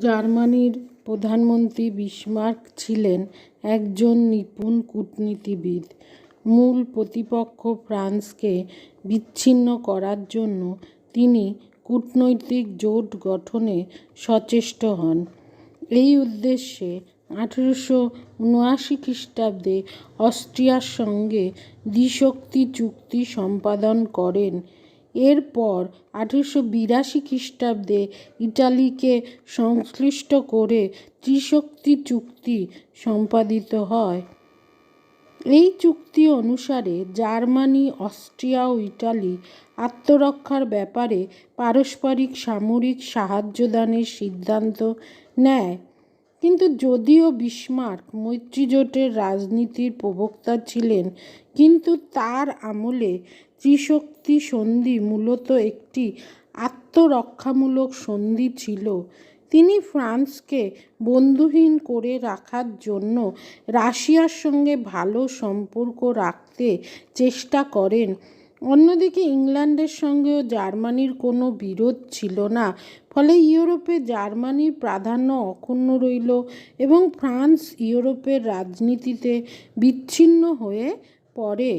জার্মানির প্রধানমন্ত্রী বিসমার্ক ছিলেন একজন নিপুণ কূটনীতিবিদ। মূল প্রতিপক্ষ ফ্রান্সকে বিচ্ছিন্ন করার জন্য তিনি কূটনৈতিক জোট গঠনে সচেষ্ট হন। এই উদ্দেশ্যে 1879 খ্রিস্টাব্দে অস্ট্রিয়ার সঙ্গে দ্বিশক্তি চুক্তি সম্পাদন করেন। এরপর 1882 খ্রিস্টাব্দে ইটালিকে সংশ্লিষ্ট করে ত্রিশক্তি চুক্তি সম্পাদিত হয়। এই চুক্তি অনুসারে জার্মানি, অস্ট্রিয়া ও ইটালি আত্মরক্ষার ব্যাপারে পারস্পরিক সামরিক সাহায্যদানের সিদ্ধান্ত নেয়। কিন্তু যদিও বিসমার্ক মৈত্রীজোটের রাজনীতির প্রবক্তা ছিলেন, কিন্তু তার আমলে ত্রিশক্তি সন্ধি মূলত একটি আত্মরক্ষামূলক সন্ধি ছিল। তিনি ফ্রান্সকে বন্ধুহীন করে রাখার জন্য রাশিয়ার সঙ্গে ভালো সম্পর্ক রাখতে চেষ্টা করেন। অন্যদিকে ইংল্যান্ডের সঙ্গেও জার্মানির কোনো বিরোধ ছিল না, ফলে ইউরোপে জার্মানির প্রাধান্য অক্ষুণ্ণ রইল এবং ফ্রান্স ইউরোপের রাজনীতিতে বিচ্ছিন্ন হয়ে পড়ে।